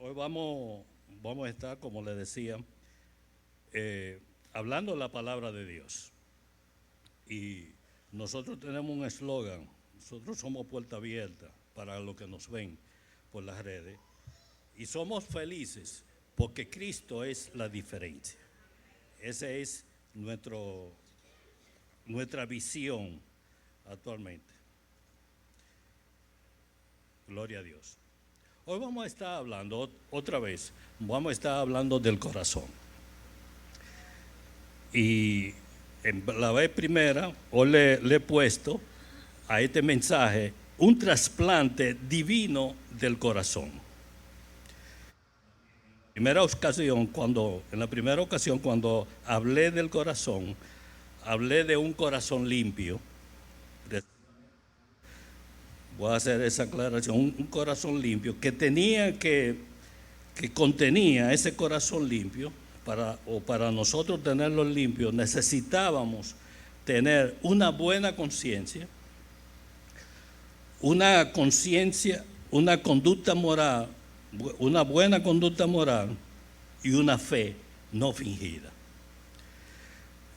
Hoy vamos a estar, como le decía, hablando la palabra de Dios. Y nosotros tenemos un eslogan: nosotros somos puerta abierta para los que nos ven por las redes. Y somos felices porque Cristo es la diferencia. Esa es nuestra visión actualmente. Gloria a Dios. Hoy vamos a estar hablando, otra vez, vamos a estar hablando del corazón. Y en la vez primera, hoy le he puesto a este mensaje un trasplante divino del corazón. En la primera ocasión, cuando hablé del corazón, hablé de un corazón limpio. Voy a hacer esa aclaración: un corazón limpio que contenía ese corazón limpio. Para nosotros tenerlo limpio, necesitábamos tener una buena conciencia, una conducta moral, una buena conducta moral y una fe no fingida.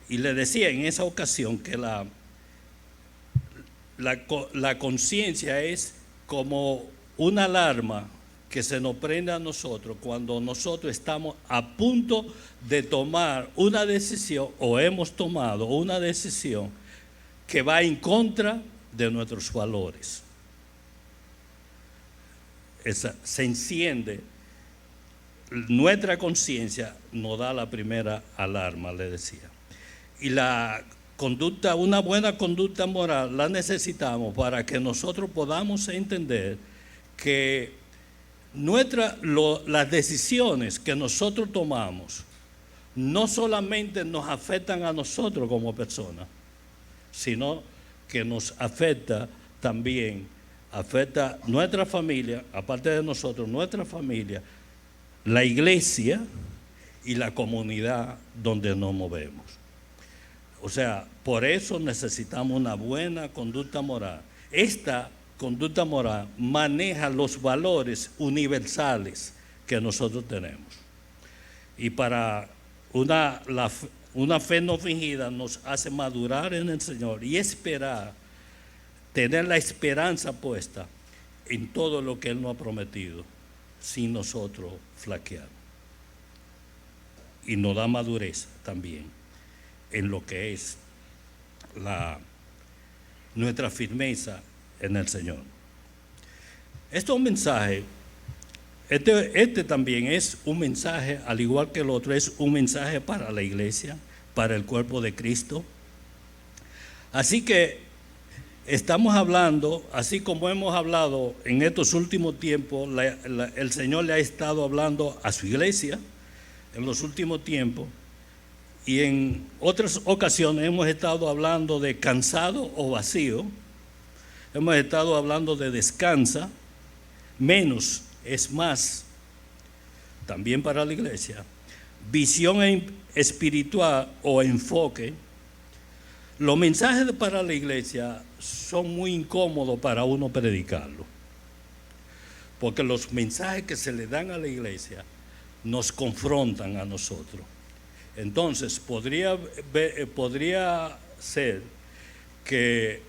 Y le decía en esa ocasión que la conciencia es como una alarma que se nos prende a nosotros cuando nosotros estamos a punto de tomar una decisión o hemos tomado una decisión que va en contra de nuestros valores. Se enciende, nuestra conciencia nos da la primera alarma, le decía. Y una buena conducta moral la necesitamos para que nosotros podamos entender que las decisiones que nosotros tomamos no solamente nos afectan a nosotros como personas, sino que nos afecta también, afecta nuestra familia, aparte de nosotros, nuestra familia, la iglesia y la comunidad donde nos movemos. O sea, por eso necesitamos una buena conducta moral. Esta conducta moral maneja los valores universales que nosotros tenemos. Y para una fe no fingida nos hace madurar en el Señor y tener la esperanza puesta en todo lo que Él nos ha prometido, sin nosotros flaquear. Y nos da madurez también en lo que es nuestra firmeza en el Señor. Este mensaje, este también es un mensaje, al igual que el otro, es un mensaje para la iglesia, para el cuerpo de Cristo. Así que estamos hablando, así como hemos hablado en estos últimos tiempos, el Señor le ha estado hablando a su iglesia en los últimos tiempos. Y en otras ocasiones hemos estado hablando de cansado o vacío. Hemos estado hablando de descansa, menos es más, también para la iglesia. Visión espiritual o enfoque. Los mensajes para la iglesia son muy incómodos para uno predicarlo, porque los mensajes que se le dan a la iglesia nos confrontan a nosotros. Entonces podría ser que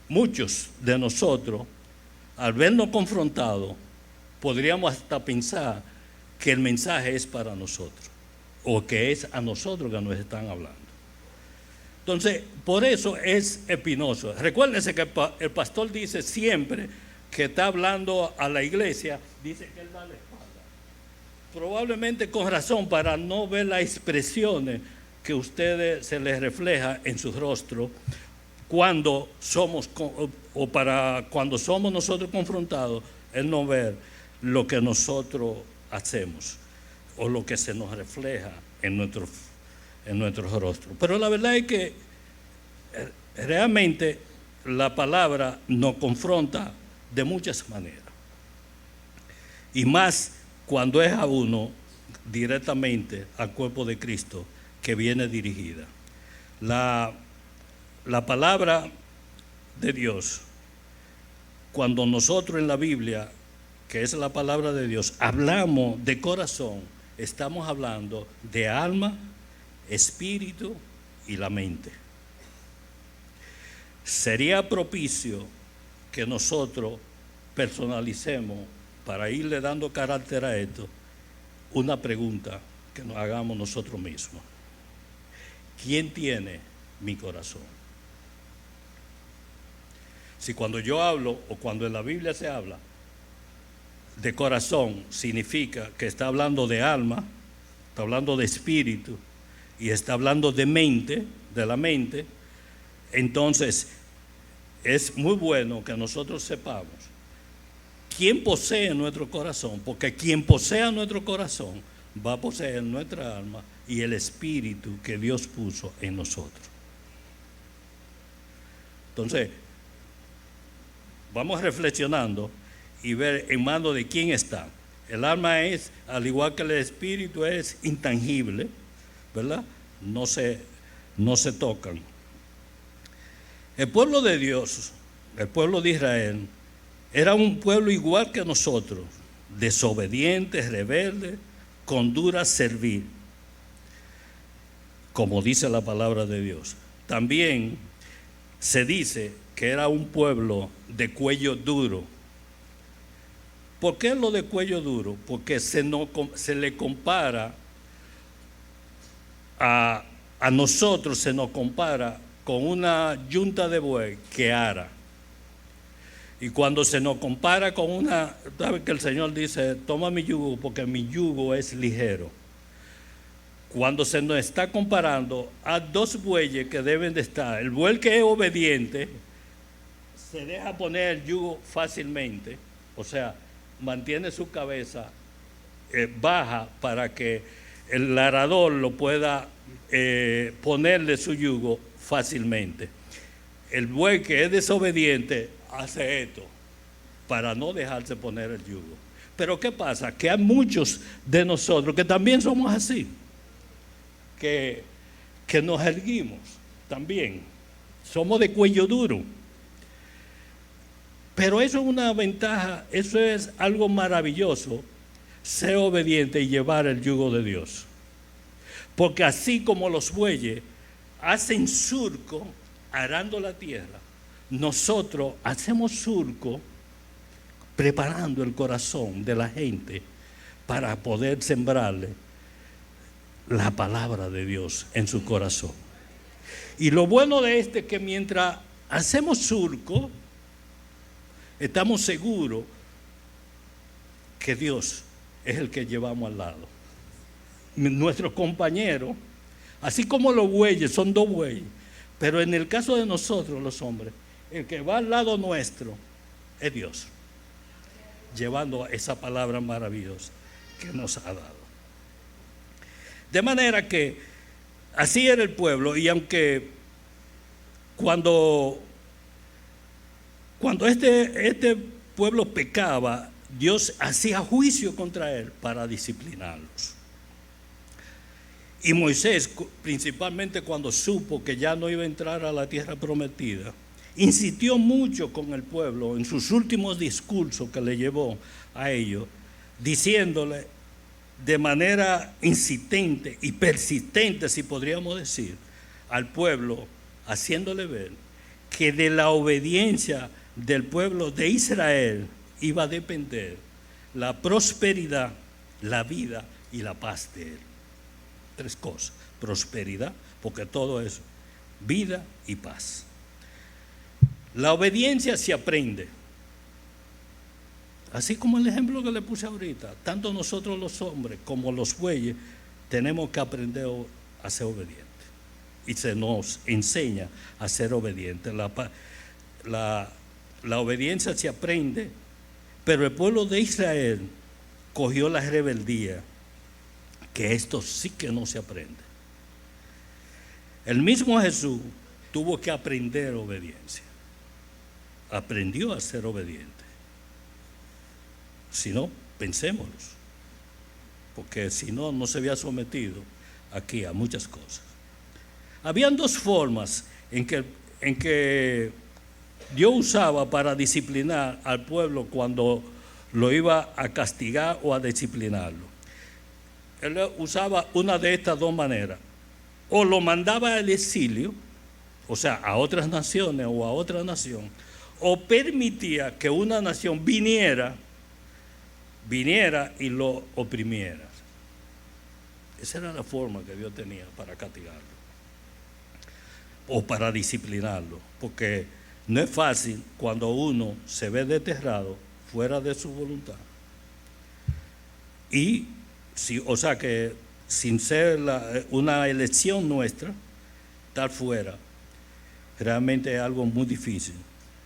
muchos de nosotros, al vernos confrontados, podríamos hasta pensar que el mensaje es para nosotros o que es a nosotros que nos están hablando. Entonces, por eso es espinoso. Recuérdense que el pastor dice siempre que está hablando a la iglesia, dice que él da la espalda. Probablemente con razón, para no ver las expresiones que a ustedes se les refleja en su rostro cuando somos nosotros confrontados, el no ver lo que nosotros hacemos o lo que se nos refleja en nuestros rostros. Pero la verdad es que realmente la palabra nos confronta de muchas maneras, y más cuando es a uno directamente, al cuerpo de Cristo, que viene dirigida. La palabra de Dios, cuando nosotros en la Biblia que es la palabra de Dios, hablamos de corazón, estamos hablando de alma, espíritu y la mente. Sería propicio que nosotros personalicemos, para irle dando carácter a esto, una pregunta que nos hagamos nosotros mismos. ¿Quién tiene mi corazón? Si cuando yo hablo o cuando en la Biblia se habla de corazón, significa que está hablando de alma, está hablando de espíritu y está hablando de mente, de la mente, entonces es muy bueno que nosotros sepamos quién posee nuestro corazón, porque quien posea nuestro corazón va a poseer nuestra alma y el espíritu que Dios puso en nosotros. Entonces, vamos reflexionando y ver en manos de quién está. El alma es, al igual que el espíritu, es intangible, ¿verdad? No se tocan. El pueblo de Dios, el pueblo de Israel, era un pueblo igual que nosotros, desobediente, rebelde, con dura servir, como dice la palabra de Dios. También se dice que era un pueblo de cuello duro. ¿Por qué lo de cuello duro? Porque se le compara a nosotros, se nos compara con una yunta de buey que ara. Y cuando se nos compara con una, ¿sabes que el Señor dice, toma mi yugo porque mi yugo es ligero? Cuando se nos está comparando a dos bueyes que deben de estar, el buey que es obediente se deja poner el yugo fácilmente, o sea, mantiene su cabeza baja para que el arador lo pueda ponerle su yugo fácilmente. El buey que es desobediente hace esto para no dejarse poner el yugo. Pero ¿qué pasa? Que hay muchos de nosotros que también somos así, que nos erguimos también, somos de cuello duro. Pero eso es una ventaja, eso es algo maravilloso, ser obediente y llevar el yugo de Dios. Porque así como los bueyes hacen surco arando la tierra, nosotros hacemos surco preparando el corazón de la gente para poder sembrarle la palabra de Dios en su corazón. Y lo bueno de esto es que mientras hacemos surco, estamos seguros que Dios es el que llevamos al lado. Nuestros compañeros, así como los bueyes, son dos bueyes, pero en el caso de nosotros los hombres, el que va al lado nuestro es Dios, llevando esa palabra maravillosa que nos ha dado. De manera que así era el pueblo, y aunque cuando este pueblo pecaba, Dios hacía juicio contra él para disciplinarlos. Y Moisés, principalmente cuando supo que ya no iba a entrar a la tierra prometida, insistió mucho con el pueblo en sus últimos discursos que le llevó a ellos, diciéndole de manera insistente y persistente, si podríamos decir, al pueblo, haciéndole ver que de la obediencia del pueblo de Israel iba a depender la prosperidad, la vida y la paz de él. Tres cosas: prosperidad, porque todo es vida y paz. La obediencia se aprende. Así como el ejemplo que le puse ahorita, tanto nosotros los hombres como los bueyes tenemos que aprender a ser obedientes. Y se nos enseña a ser obedientes. La obediencia se aprende, pero el pueblo de Israel cogió la rebeldía, que esto sí que no se aprende. El mismo Jesús tuvo que aprender obediencia. Aprendió a ser obediente. Si no, pensémoslo, porque si no, no se había sometido aquí a muchas cosas. Habían dos formas en que Dios usaba para disciplinar al pueblo cuando lo iba a castigar o a disciplinarlo. Él usaba una de estas dos maneras. O lo mandaba al exilio, o sea, a otras naciones o a otra nación, o permitía que una nación viniera y lo oprimiera. Esa era la forma que Dios tenía para castigarlo o para disciplinarlo, porque no es fácil cuando uno se ve desterrado fuera de su voluntad. Y, o sea que sin ser una elección nuestra, estar fuera, realmente es algo muy difícil.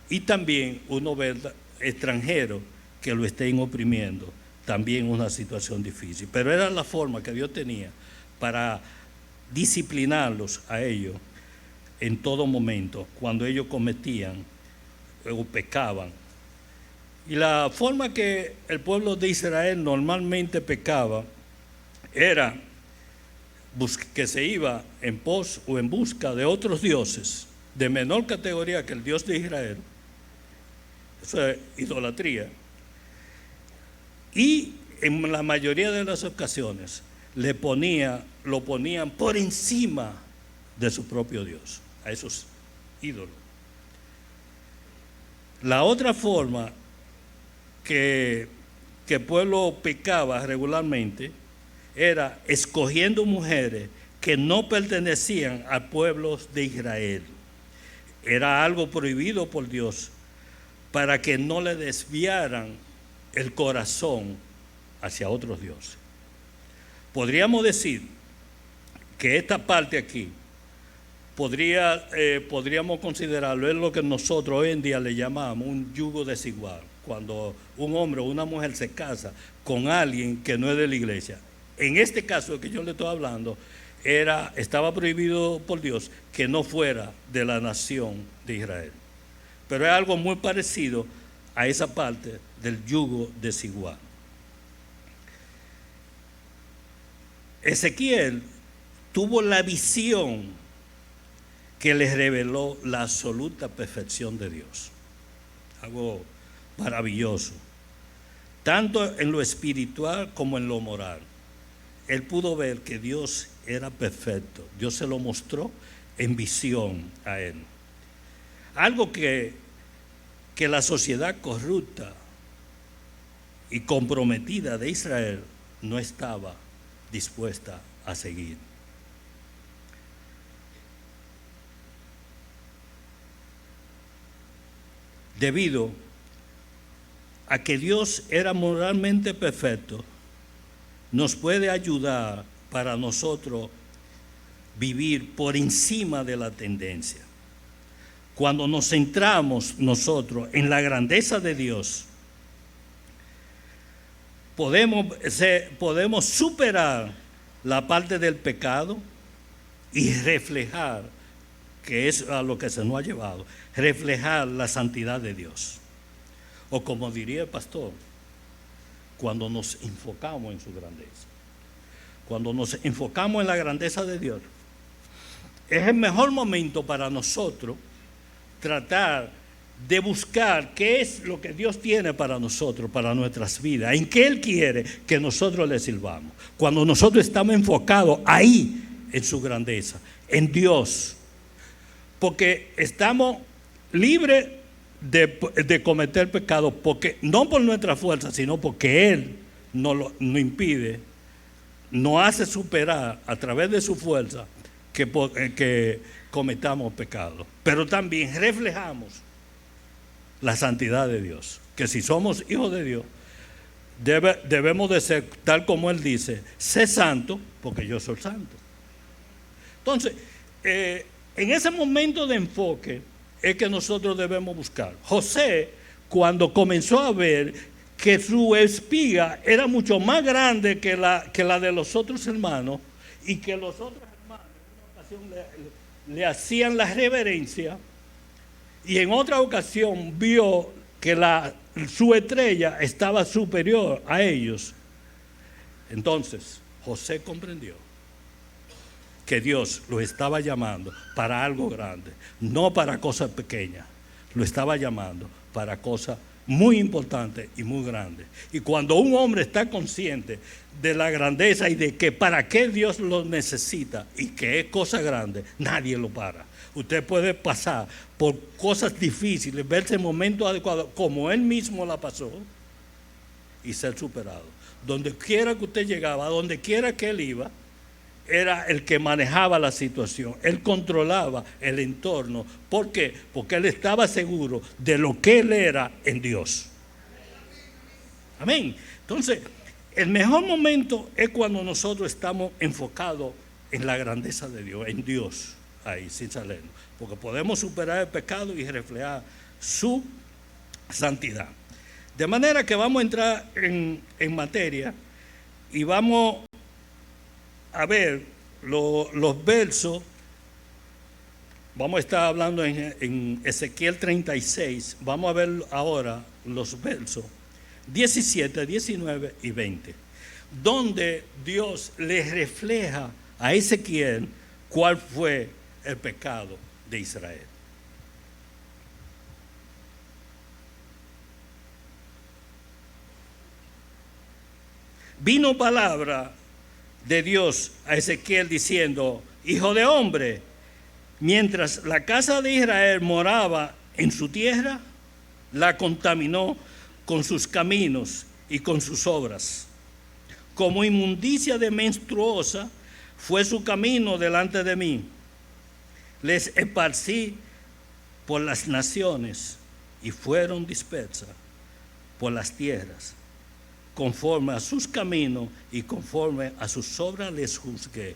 Y también uno ve extranjeros que lo estén oprimiendo, también una situación difícil. Pero era la forma que Dios tenía para disciplinarlos a ellos en todo momento, cuando ellos cometían o pecaban. Y la forma que el pueblo de Israel normalmente pecaba era que se iba en pos o en busca de otros dioses de menor categoría que el Dios de Israel. Eso es idolatría. Y en la mayoría de las ocasiones lo ponían por encima de su propio Dios, a esos ídolos. La otra forma que el pueblo pecaba regularmente era escogiendo mujeres que no pertenecían al pueblo de Israel. Era algo prohibido por Dios para que no le desviaran el corazón hacia otros dioses. Podríamos decir que esta parte aquí podríamos considerarlo, es lo que nosotros hoy en día le llamamos un yugo desigual, cuando un hombre o una mujer se casa con alguien que no es de la iglesia. En este caso que yo le estoy hablando, estaba prohibido por Dios que no fuera de la nación de Israel. Pero es algo muy parecido a esa parte del yugo desigual. Ezequiel tuvo la visión que les reveló la absoluta perfección de Dios. Algo maravilloso, tanto en lo espiritual como en lo moral. Él pudo ver que Dios era perfecto. Dios se lo mostró en visión a él. Algo que la sociedad corrupta y comprometida de Israel no estaba dispuesta a seguir. Debido a que Dios era moralmente perfecto, nos puede ayudar para nosotros vivir por encima de la tendencia. Cuando nos centramos nosotros en la grandeza de Dios, podemos superar la parte del pecado y reflejar, que es a lo que se nos ha llevado, reflejar la santidad de Dios. O como diría el pastor, cuando nos enfocamos en su grandeza. Cuando nos enfocamos en la grandeza de Dios, es el mejor momento para nosotros tratar de buscar qué es lo que Dios tiene para nosotros, para nuestras vidas, en qué Él quiere que nosotros le sirvamos. Cuando nosotros estamos enfocados ahí en su grandeza, en Dios, porque estamos libres de cometer pecado, porque no por nuestra fuerza, sino porque Él nos impide, nos hace superar a través de su fuerza que cometamos pecado. Pero también reflejamos la santidad de Dios, que si somos hijos de Dios, debemos de ser tal como Él dice: sé santo porque yo soy santo. Entonces, en ese momento de enfoque es que nosotros debemos buscar. José, cuando comenzó a ver que su espiga era mucho más grande que la de los otros hermanos, y que los otros hermanos en una ocasión le hacían la reverencia, y en otra ocasión vio que su estrella estaba superior a ellos, entonces José comprendió que Dios lo estaba llamando para algo grande, no para cosas pequeñas. Lo estaba llamando para cosas muy importante y muy grande. Y cuando un hombre está consciente de la grandeza y de que para qué Dios lo necesita y que es cosa grande, nadie lo para. Usted puede pasar por cosas difíciles, verse en momentos adecuados, como él mismo la pasó, y ser superado. Donde quiera que usted llegaba, donde quiera que él iba, era el que manejaba la situación. Él controlaba el entorno. ¿Por qué? Porque él estaba seguro de lo que él era en Dios. Amén. Entonces, el mejor momento es cuando nosotros estamos enfocados en la grandeza de Dios, en Dios, ahí, sin salirnos. Porque podemos superar el pecado y reflejar su santidad. De manera que vamos a entrar en materia y vamos a ver los versos. Vamos a estar hablando en Ezequiel 36. Vamos a ver ahora los versos 17, 19 y 20, donde Dios le refleja a Ezequiel cuál fue el pecado de Israel. Vino palabra de Dios a Ezequiel diciendo: hijo de hombre, mientras la casa de Israel moraba en su tierra, la contaminó con sus caminos y con sus obras. Como inmundicia de menstruosa fue su camino delante de mí. Les esparcí por las naciones y fueron dispersas por las tierras. Conforme a sus caminos y conforme a sus obras les juzgué.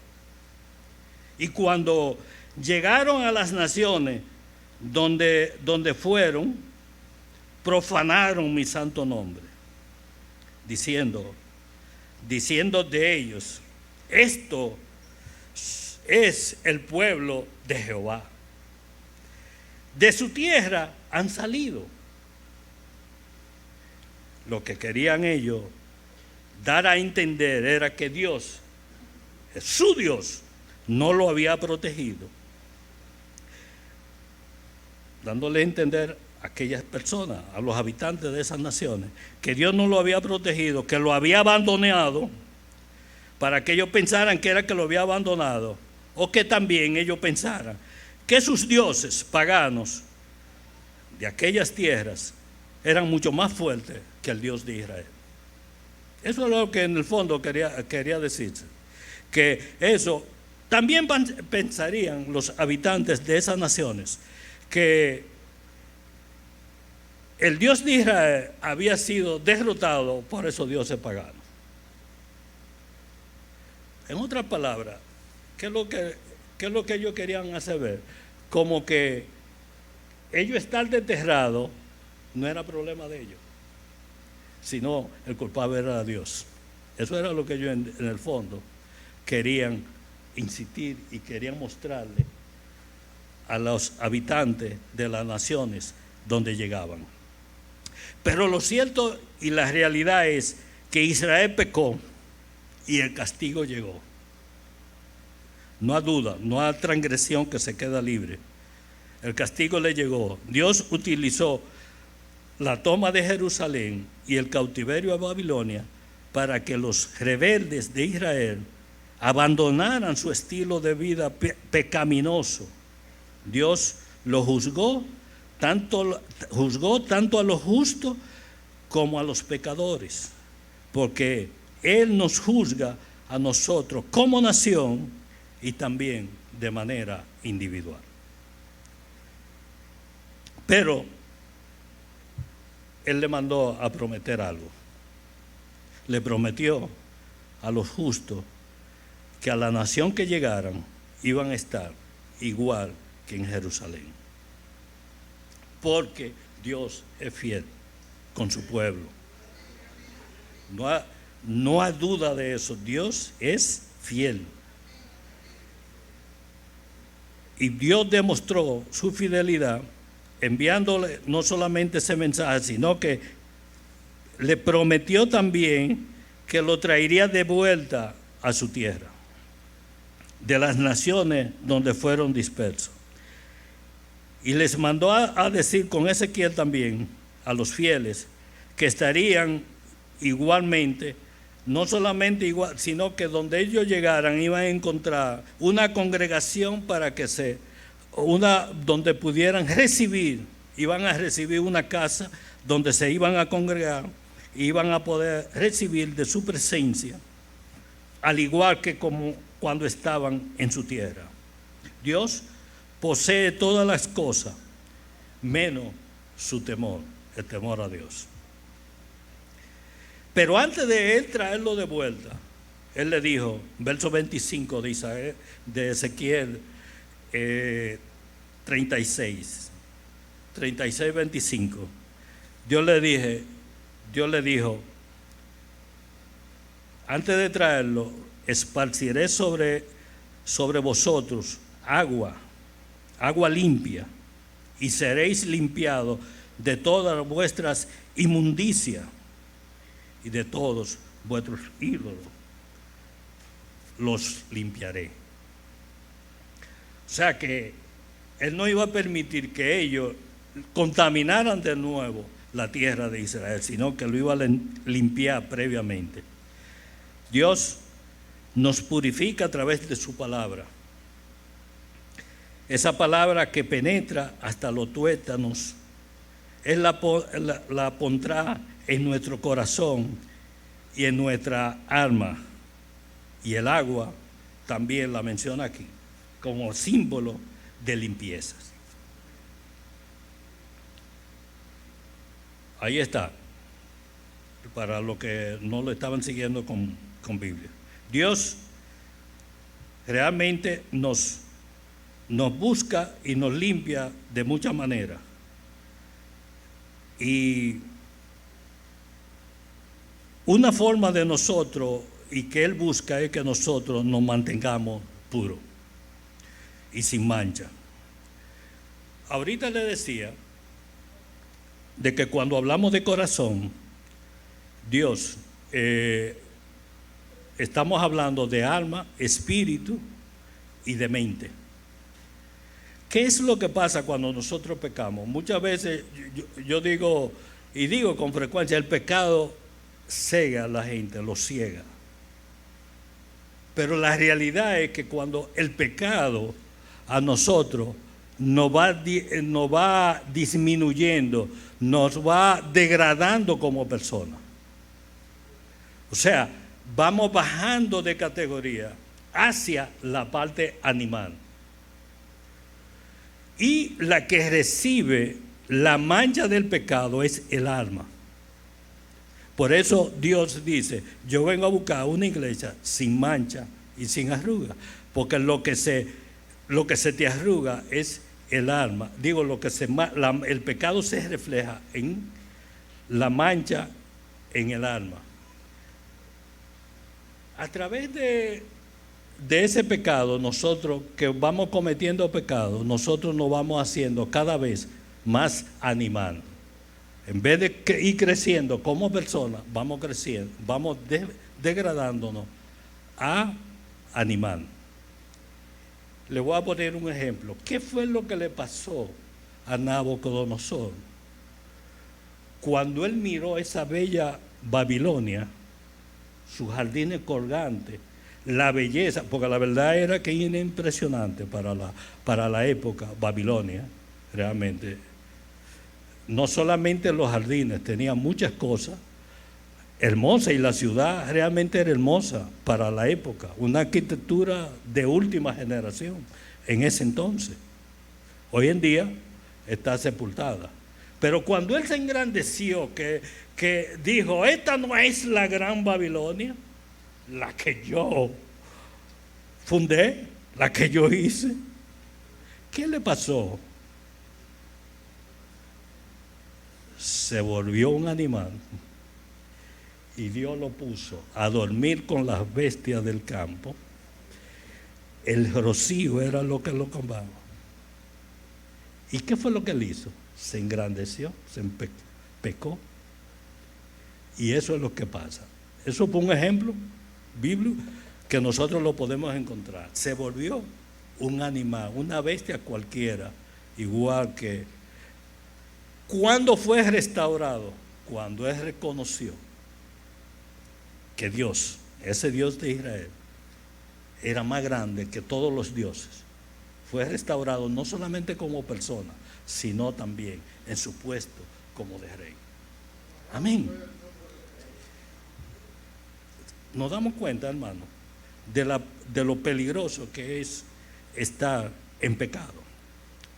Y cuando llegaron a las naciones donde fueron, profanaron mi santo nombre, diciendo de ellos: esto es el pueblo de Jehová. De su tierra han salido. Lo que querían ellos dar a entender era que Dios, su Dios, no lo había protegido, dándole a entender a aquellas personas, a los habitantes de esas naciones, que Dios no lo había protegido, que lo había abandonado, para que ellos pensaran que era que lo había abandonado, o que también ellos pensaran que sus dioses paganos de aquellas tierras eran mucho más fuertes que el Dios de Israel. Eso es lo que en el fondo quería decirse. Que eso también pensarían los habitantes de esas naciones, que el Dios de Israel había sido derrotado por esos dioses paganos. En otras palabras, ¿qué es lo que ellos querían hacer ver? Como que ellos estar desterrados no era problema de ellos, sino el culpable era Dios. Eso era lo que ellos en el fondo querían insistir y querían mostrarle a los habitantes de las naciones donde llegaban. Pero lo cierto y la realidad es que Israel pecó y el castigo llegó. No hay duda, no hay transgresión que se queda libre. El castigo le llegó. Dios utilizó la toma de Jerusalén y el cautiverio a Babilonia para que los rebeldes de Israel abandonaran su estilo de vida pecaminoso. Dios lo juzgó tanto a los justos como a los pecadores, porque Él nos juzga a nosotros como nación y también de manera individual. Pero Él le mandó a prometer algo. Le prometió a los justos que a la nación que llegaran iban a estar igual que en Jerusalén. Porque Dios es fiel con su pueblo. No hay duda de eso. Dios es fiel. Y Dios demostró su fidelidad enviándole no solamente ese mensaje, sino que le prometió también que lo traería de vuelta a su tierra, de las naciones donde fueron dispersos. Y les mandó a decir con Ezequiel también a los fieles, que estarían igualmente, no solamente igual, sino que donde ellos llegaran iban a encontrar una congregación donde pudieran recibir, iban a recibir una casa donde se iban a congregar, iban a poder recibir de su presencia, al igual que como cuando estaban en su tierra. Dios posee todas las cosas, menos su temor, el temor a Dios. Pero antes de él traerlo de vuelta, él le dijo, verso 25 de Ezequiel 36, 25, Dios le dijo, antes de traerlo, esparciré sobre vosotros agua limpia, y seréis limpiados de todas vuestras inmundicias y de todos vuestros ídolos los limpiaré. O sea que él no iba a permitir que ellos contaminaran de nuevo la tierra de Israel, sino que lo iba a limpiar previamente. Dios nos purifica a través de su palabra. Esa palabra que penetra hasta los tuétanos, Él la pondrá en nuestro corazón y en nuestra alma. Y el agua también la menciona aquí, como símbolo de limpiezas. Ahí está, para los que no lo estaban siguiendo con Biblia. Dios realmente nos busca y nos limpia de muchas maneras. Y una forma de nosotros y que Él busca es que nosotros nos mantengamos puros y sin mancha. Ahorita le decía de que cuando hablamos de corazón, Dios, estamos hablando de alma, espíritu y de mente. ¿Qué es lo que pasa cuando nosotros pecamos? Muchas veces yo digo, y digo con frecuencia, el pecado cega a la gente, lo ciega. Pero la realidad es que cuando el pecado a nosotros nos va disminuyendo, nos va degradando como persona. O sea, vamos bajando de categoría hacia la parte animal. Y la que recibe la mancha del pecado es el alma. Por eso Dios dice, yo vengo a buscar una iglesia sin mancha y sin arruga, porque lo que se te arruga es el alma. Digo, el pecado se refleja en la mancha en el alma. A través de ese pecado, nosotros que vamos cometiendo pecado, nosotros nos vamos haciendo cada vez más animal. En vez de ir creciendo como personas, vamos creciendo, vamos degradándonos a animal. Le voy a poner un ejemplo. ¿Qué fue lo que le pasó a Nabucodonosor cuando él miró esa bella Babilonia, sus jardines colgantes, la belleza? Porque la verdad era que era impresionante para la época Babilonia, realmente. No solamente los jardines, tenía muchas cosas hermosas, y la ciudad realmente era hermosa para la época, una arquitectura de última generación en ese entonces. Hoy en día está sepultada. Pero cuando él se engrandeció, que dijo, esta no es la gran Babilonia, la que yo fundé, la que yo hice, ¿qué le pasó? Se volvió un animal y Dios lo puso a dormir con las bestias del campo. El rocío era lo que lo comaba. ¿Y qué fue lo que él hizo? Se engrandeció, pecó. Y eso es lo que pasa. Eso fue un ejemplo bíblico que nosotros lo podemos encontrar. Se volvió un animal, una bestia cualquiera, igual que ¿Cuándo fue restaurado? Cuando él reconoció que Dios, ese Dios de Israel, era más grande que todos los dioses. Fue restaurado no solamente como persona, sino también en su puesto como de rey. Amén. Nos damos cuenta, hermano, de lo peligroso que es estar en pecado.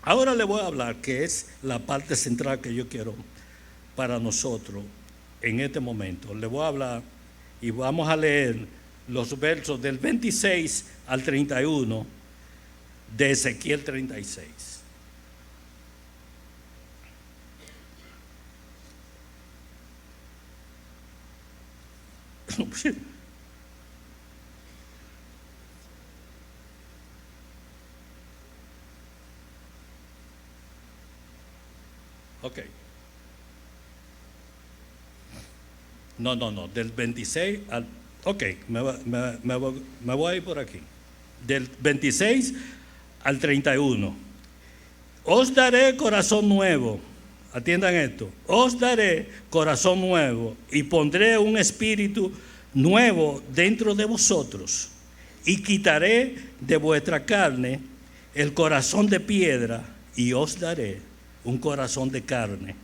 Ahora le voy a hablar, que es la parte central que yo quiero para nosotros en este momento. Le voy a hablar y vamos a leer los versos del 26 al 31 de Ezequiel 36. Ok. No, del 26 al... Ok, me voy a ir por aquí. Del 26 al 31. Os daré corazón nuevo. Atiendan esto. Os daré corazón nuevo y pondré un espíritu nuevo dentro de vosotros. Y quitaré de vuestra carne el corazón de piedra y os daré un corazón de carne.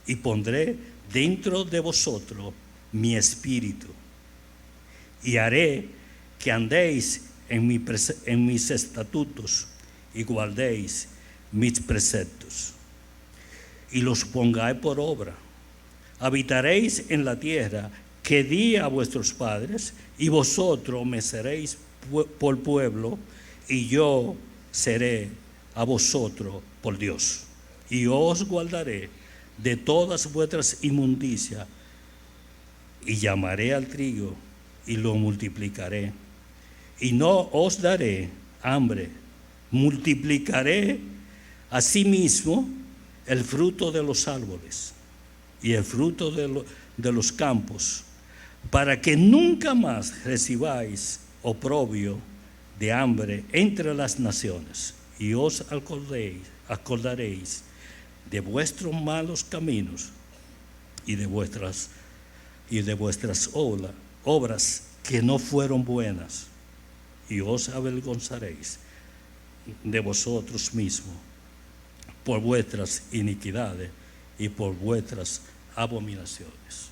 Y pondré dentro de vosotros mi espíritu. Y haré que andéis en mis estatutos y guardéis mis preceptos. Y los pongáis por obra. Habitaréis en la tierra que di a vuestros padres, y vosotros me seréis por pueblo, y yo seré a vosotros por Dios. Y os guardaré de todas vuestras inmundicias, y llamaré al trigo y lo multiplicaré. Y no os daré hambre, multiplicaré asimismo el fruto de los árboles y el fruto de los campos, para que nunca más recibáis oprobio de hambre entre las naciones, y os acordaréis de vuestros malos caminos y de vuestras obras que no fueron buenas, y os avergonzaréis de vosotros mismos por vuestras iniquidades y por vuestras abominaciones.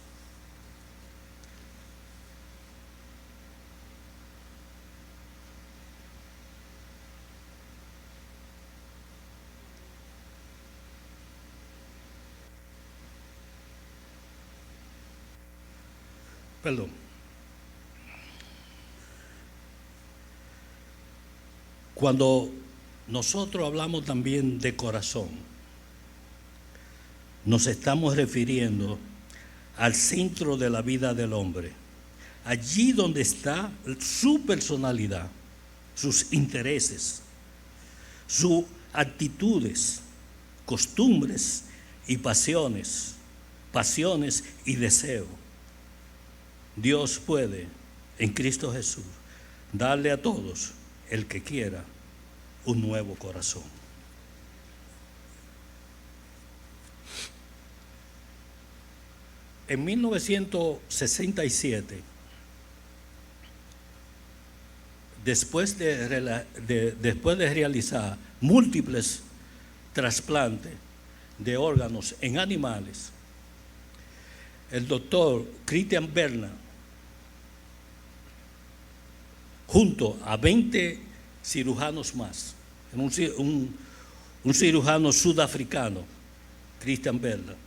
Perdón. Cuando nosotros hablamos también de corazón, nos estamos refiriendo al centro de la vida del hombre, allí donde está su personalidad, sus intereses, sus actitudes, costumbres y pasiones y deseos. Dios puede, en Cristo Jesús, darle a todos, el que quiera, un nuevo corazón. En 1967, después de realizar múltiples trasplantes de órganos en animales, el doctor Christian Bernard, junto a 20 cirujanos más, un cirujano sudafricano, Christian Bernard,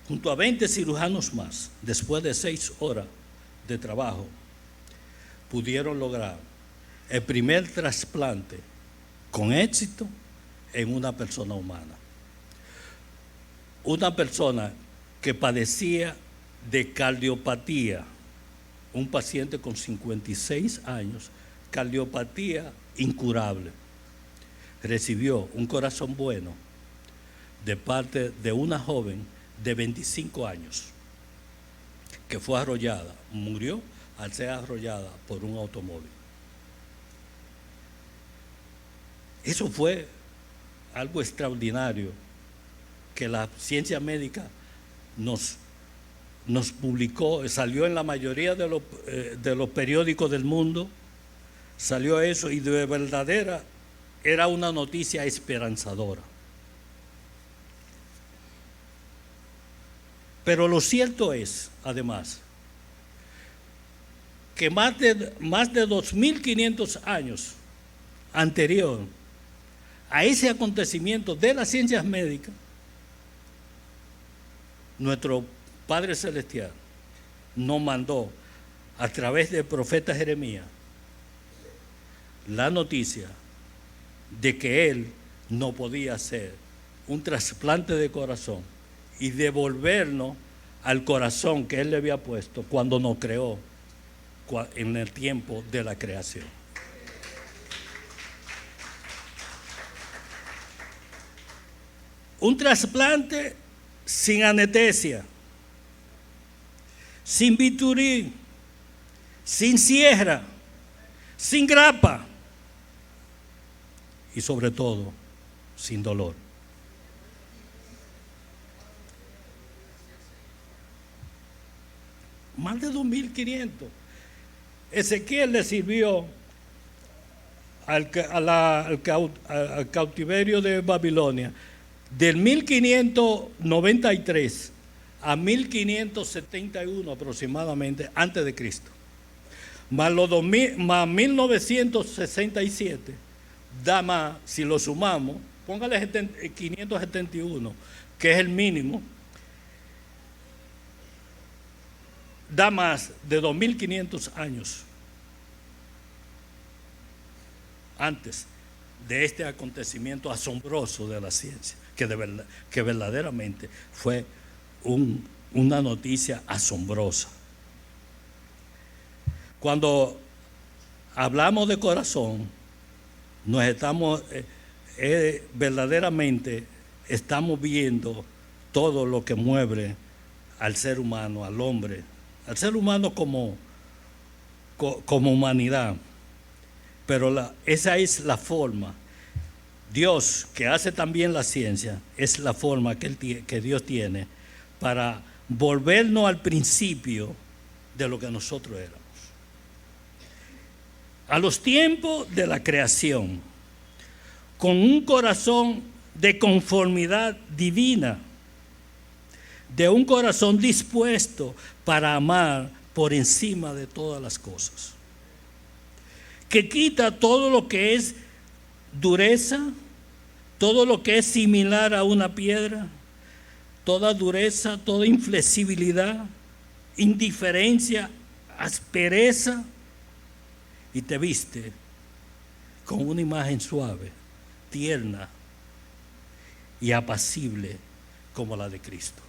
junto a 20 cirujanos más, después de 6 horas de trabajo, pudieron lograr el primer trasplante con éxito en una persona humana. Una persona que padecía de cardiopatía, un paciente con 56 años, cardiopatía incurable, recibió un corazón bueno de parte de una joven de 25 años que fue arrollada, murió al ser arrollada por un automóvil. Eso fue algo extraordinario que la ciencia médica nos publicó, salió en la mayoría de los periódicos del mundo, salió eso, y de verdadera era una noticia esperanzadora. Pero lo cierto es, además, que más de 2500 años anterior a ese acontecimiento de las ciencias médicas, nuestro Padre Celestial nos mandó a través del profeta Jeremías la noticia de que Él no podía hacer un trasplante de corazón y devolvernos al corazón que Él le había puesto cuando nos creó en el tiempo de la creación. Un trasplante sin anestesia, sin bisturí, sin sierra, sin grapa y sobre todo sin dolor. Más de 2500. Ezequiel le sirvió al cautiverio de Babilonia del 1593 a 1571 aproximadamente antes de Cristo, más 1967, da más, si lo sumamos, póngale 571, que es el mínimo, da más de 2500 años antes de este acontecimiento asombroso de la ciencia, que verdaderamente fue una noticia asombrosa. Cuando hablamos de corazón, nos estamos verdaderamente estamos viendo todo lo que mueve al ser humano, al hombre, al ser humano como humanidad. Pero esa es la forma. Dios, que hace también la ciencia, es la forma que Dios tiene para volvernos al principio de lo que nosotros éramos. A los tiempos de la creación, con un corazón de conformidad divina, de un corazón dispuesto para amar por encima de todas las cosas, que quita todo lo que es dureza, todo lo que es similar a una piedra, toda dureza, toda inflexibilidad, indiferencia, aspereza, y te viste con una imagen suave, tierna y apacible como la de Cristo.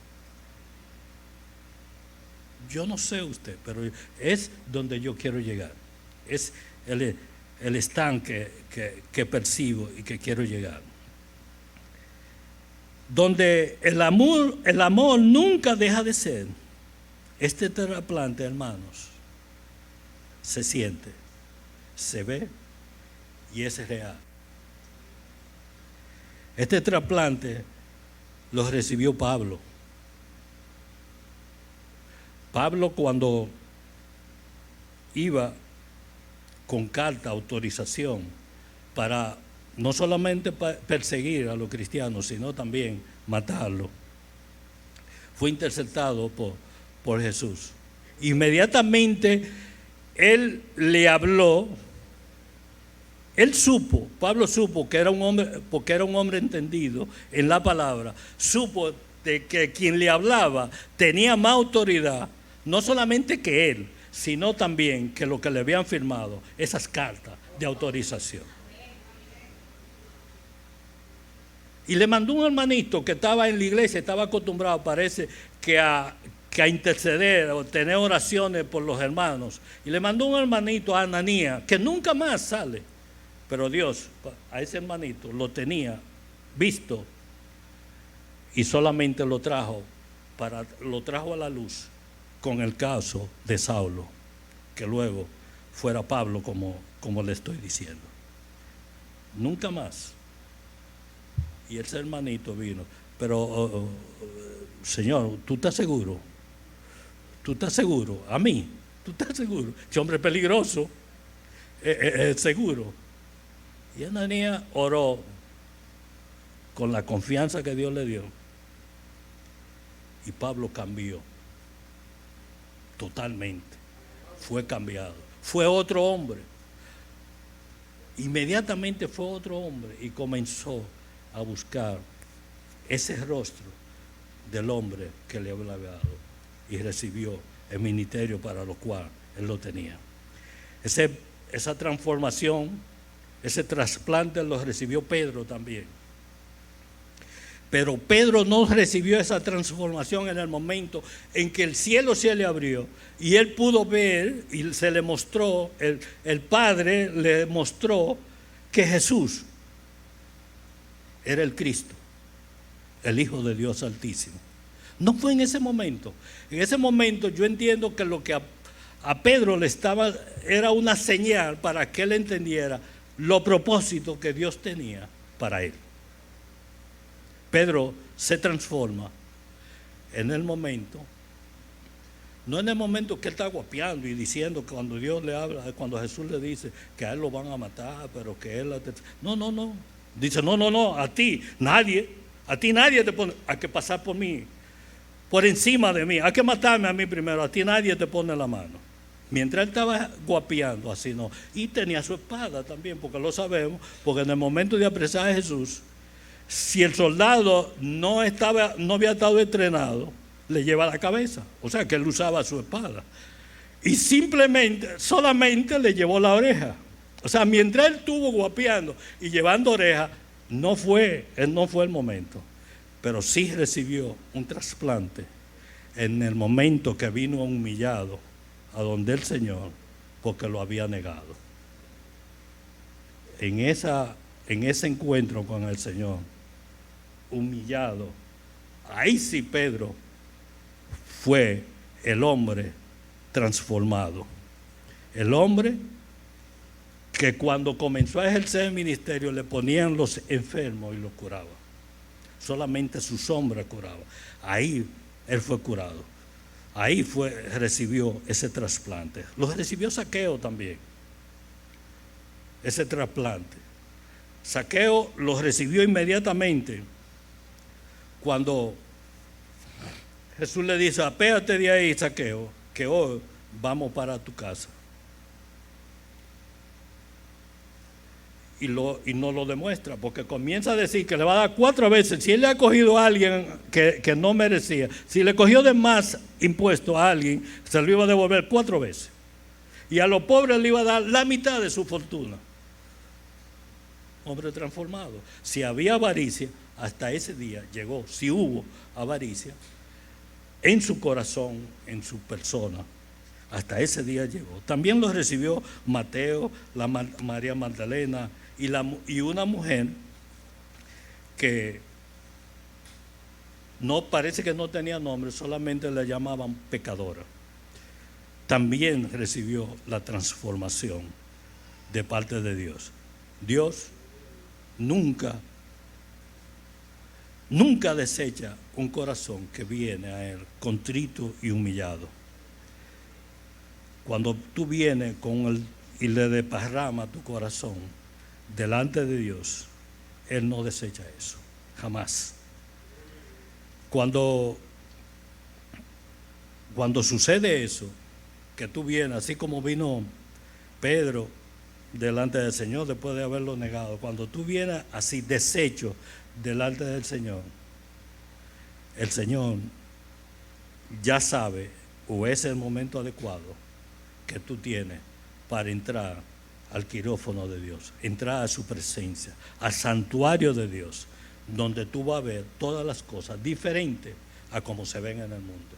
Yo no sé usted, pero es donde yo quiero llegar. Es el estanque que percibo y que quiero llegar. Donde el amor nunca deja de ser. Este trasplante, hermanos, se siente, se ve y es real. Este trasplante lo recibió Pablo. Pablo, cuando iba con carta, autorización, para no solamente perseguir a los cristianos, sino también matarlos, fue interceptado por Jesús. Inmediatamente él le habló. Pablo supo que era un hombre, porque era un hombre entendido en la palabra, supo de que quien le hablaba tenía más autoridad, no solamente que él, sino también que lo que le habían firmado, esas cartas de autorización. Y le mandó un hermanito que estaba en la iglesia, estaba acostumbrado, parece, que a interceder o tener oraciones por los hermanos. Y le mandó un hermanito a Ananías, que nunca más sale. Pero Dios a ese hermanito lo tenía visto y solamente lo trajo a la luz con el caso de Saulo, que luego fuera Pablo, como le estoy diciendo. Nunca más. Y ese hermanito vino. pero Señor, ¿tú estás seguro? ¿Tú estás seguro? A mí, ¿tú estás seguro? Ese hombre es peligroso, es seguro. Y Ananías oró con la confianza que Dios le dio. Y Pablo cambió totalmente. Fue cambiado. Fue otro hombre. Inmediatamente fue otro hombre y comenzó a buscar ese rostro del hombre que le había dado y recibió el ministerio para lo cual él lo tenía. Esa transformación, ese trasplante lo recibió Pedro también. Pero Pedro no recibió esa transformación en el momento en que el cielo se le abrió y él pudo ver y se le mostró, el Padre le mostró que Jesús era el Cristo, el Hijo de Dios Altísimo. No fue en ese momento. En ese momento yo entiendo que lo que a Pedro le estaba era una señal para que él entendiera los propósitos que Dios tenía para él. Pedro se transforma en el momento, no en el momento que él está guapeando y diciendo que cuando Dios le habla, cuando Jesús le dice que a él lo van a matar, pero que él... No. Dice, no, a ti nadie te pone, hay que pasar por mí, por encima de mí, hay que matarme a mí primero, a ti nadie te pone la mano. Mientras él estaba guapeando, así no. Y tenía su espada también, porque lo sabemos, porque en el momento de apresar a Jesús, si el soldado no había estado entrenado, le lleva la cabeza. O sea que él usaba su espada. Y solamente le llevó la oreja. O sea, mientras él estuvo guapeando y llevando oreja, no fue el momento. Pero sí recibió un trasplante en el momento que vino humillado a donde el Señor, porque lo había negado. En ese encuentro con el Señor, humillado, ahí sí Pedro fue el hombre transformado. El hombre que cuando comenzó a ejercer el ministerio le ponían los enfermos y los curaba. Solamente su sombra curaba. Ahí él fue curado. Ahí recibió ese trasplante. Lo recibió Zaqueo también. Ese trasplante. Zaqueo lo recibió inmediatamente cuando Jesús le dice, apéate de ahí, Zaqueo, que hoy vamos para tu casa. Y no lo demuestra, porque comienza a decir que le va a dar 4 veces. Si él le ha cogido a alguien que no merecía, si le cogió de más impuesto a alguien, se lo iba a devolver 4 veces. Y a los pobres le iba a dar la mitad de su fortuna. Hombre transformado. Si había avaricia, hasta ese día llegó. Si hubo avaricia en su corazón, en su persona, hasta ese día llegó. También lo recibió Mateo, María Magdalena y una mujer que parece que no tenía nombre, solamente la llamaban pecadora. También recibió la transformación de parte de Dios. Dios nunca desecha un corazón que viene a Él contrito y humillado. Cuando tú vienes y le desparramas tu corazón delante de Dios, Él no desecha eso, jamás. Cuando sucede eso, que tú vienes, así como vino Pedro delante del Señor después de haberlo negado, cuando tú vienes así deshecho delante del Señor, el Señor ya sabe, o es el momento adecuado que tú tienes para entrar al quirófano de Dios, entrar a su presencia, al santuario de Dios, donde tú vas a ver todas las cosas diferentes a como se ven en el mundo.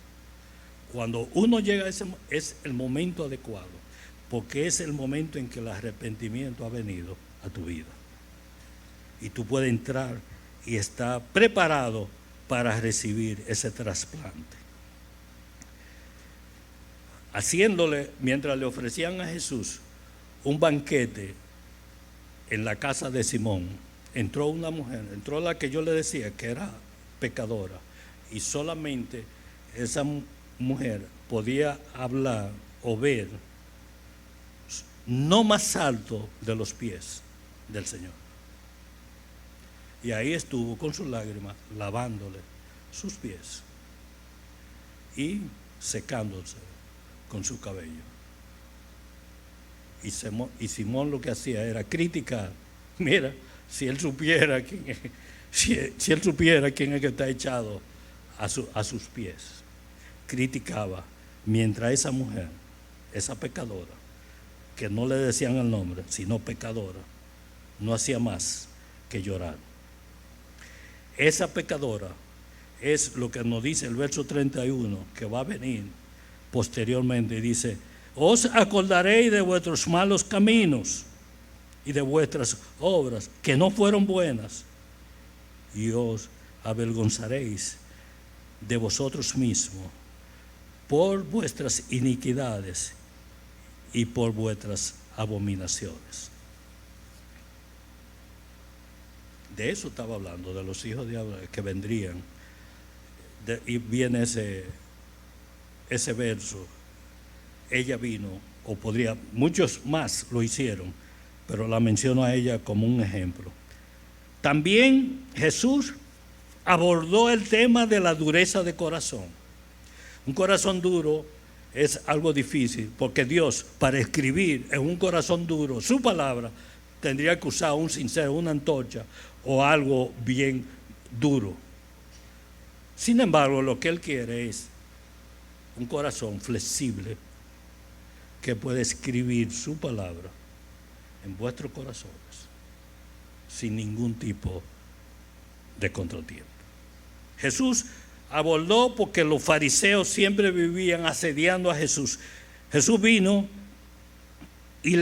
Cuando uno llega a ese, es el momento adecuado, porque es el momento en que el arrepentimiento ha venido a tu vida. Y tú puedes entrar y estar preparado para recibir ese trasplante. Haciéndole, mientras le ofrecían a Jesús un banquete en la casa de Simón, entró una mujer, entró la que yo le decía que era pecadora. Y solamente esa mujer podía hablar o ver no más alto de los pies del Señor. Y ahí estuvo con sus lágrimas lavándole sus pies y secándose con su cabello. Y Simón lo que hacía era criticar. Mira, si él supiera quién es, si él supiera quién es que está echado a sus pies. Criticaba, mientras esa mujer, esa pecadora, que no le decían el nombre, sino pecadora, no hacía más que llorar. Esa pecadora es lo que nos dice el verso 31, que va a venir posteriormente, y dice: os acordaréis de vuestros malos caminos y de vuestras obras que no fueron buenas, y os avergonzaréis de vosotros mismos por vuestras iniquidades y por vuestras abominaciones. De eso estaba hablando, de los hijos de Abraham que vendrían. Y viene ese verso. Ella vino, o podría, muchos más lo hicieron, pero la menciono a ella como un ejemplo. También Jesús abordó el tema de la dureza de corazón. Un corazón duro es algo difícil, porque Dios, para escribir en un corazón duro su palabra, tendría que usar un cincel, una antorcha o algo bien duro. Sin embargo, lo que Él quiere es un corazón flexible que puede escribir su palabra en vuestros corazones sin ningún tipo de contratiempo. Jesús abordó porque los fariseos siempre vivían asediando a Jesús. Jesús vino y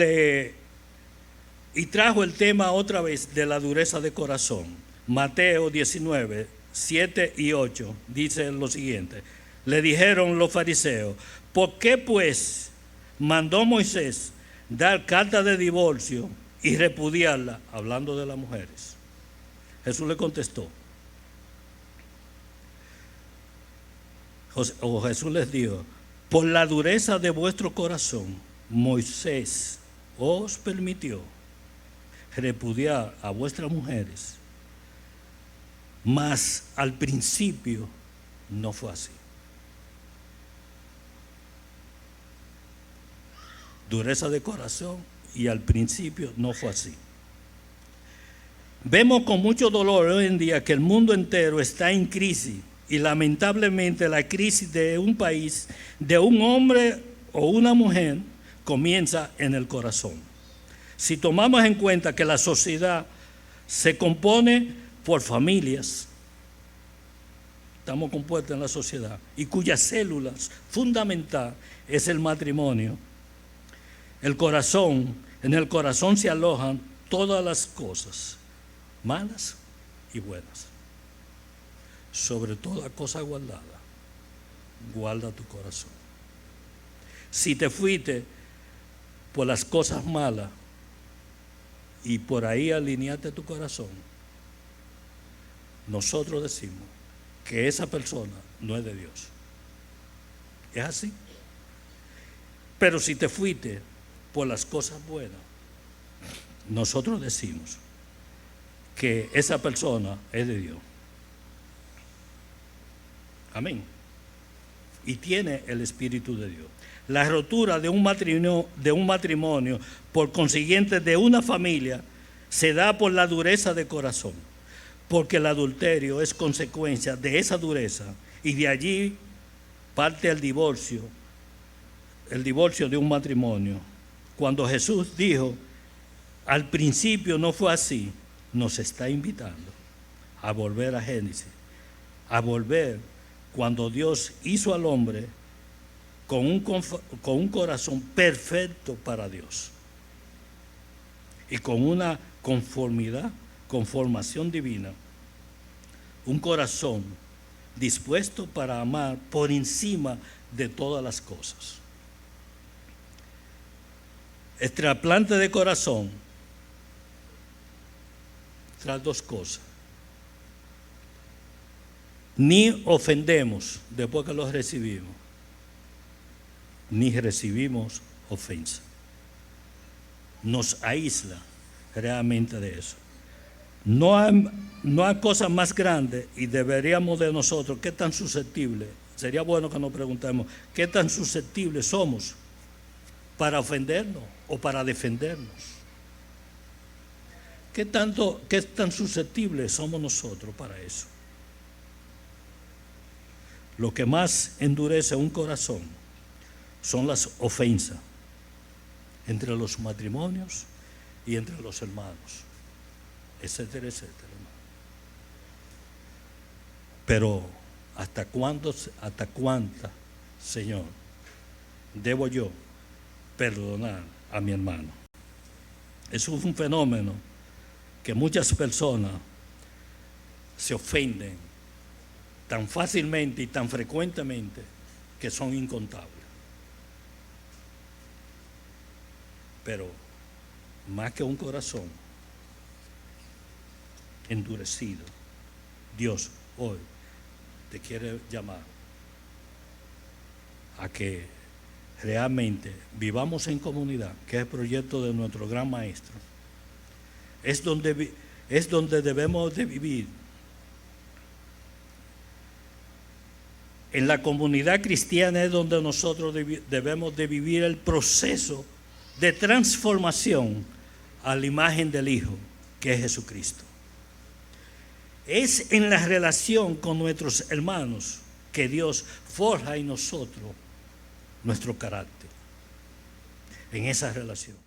trajo el tema otra vez de la dureza de corazón. Mateo 19, 7 y 8 dice lo siguiente: le dijeron los fariseos: ¿por qué pues mandó Moisés dar carta de divorcio y repudiarla? Hablando de las mujeres. Jesús le contestó, Jesús les dijo: por la dureza de vuestro corazón, Moisés os permitió repudiar a vuestras mujeres, mas al principio no fue así. Dureza de corazón, y al principio no fue así. Vemos con mucho dolor hoy en día que el mundo entero está en crisis, y lamentablemente la crisis de un país, de un hombre o una mujer, comienza en el corazón. Si tomamos en cuenta que la sociedad se compone por familias, estamos compuestos en la sociedad, y cuyas células fundamental es el matrimonio, el corazón, en el corazón se alojan todas las cosas, malas y buenas. Sobre toda cosa guardada, guarda tu corazón. Si te fuiste por las cosas malas y por ahí alineaste tu corazón, nosotros decimos que esa persona no es de Dios. Es así. Pero si te fuiste por las cosas buenas, nosotros decimos que esa persona es de Dios. Amén. Y tiene el Espíritu de Dios. La rotura de un matrimonio, por consiguiente de una familia, se da por la dureza de corazón, porque el adulterio es consecuencia de esa dureza, y de allí parte el divorcio de un matrimonio. Cuando Jesús dijo, al principio no fue así, nos está invitando a volver a Génesis, a volver cuando Dios hizo al hombre con un corazón perfecto para Dios y con una conformación divina, un corazón dispuesto para amar por encima de todas las cosas. El trasplante de corazón trae dos cosas: ni ofendemos después que los recibimos, ni recibimos ofensa. Nos aísla realmente de eso. No hay cosa más grande y deberíamos de nosotros, ¿qué tan susceptibles? Sería bueno que nos preguntemos, ¿qué tan susceptibles somos para ofendernos o para defendernos? ¿Qué tan susceptibles somos nosotros para eso? Lo que más endurece un corazón son las ofensas entre los matrimonios y entre los hermanos, etcétera, etcétera. Pero ¿hasta cuánta, Señor, debo yo perdonar a mi hermano? Eso es un fenómeno que muchas personas se ofenden tan fácilmente y tan frecuentemente que son incontables. Pero más que un corazón endurecido, Dios hoy te quiere llamar a que realmente vivamos en comunidad, que es el proyecto de nuestro gran maestro. Es donde debemos de vivir. En la comunidad cristiana es donde nosotros debemos de vivir el proceso de transformación a la imagen del Hijo, que es Jesucristo. Es en la relación con nuestros hermanos que Dios forja en nosotros nuestro carácter. En esa relación.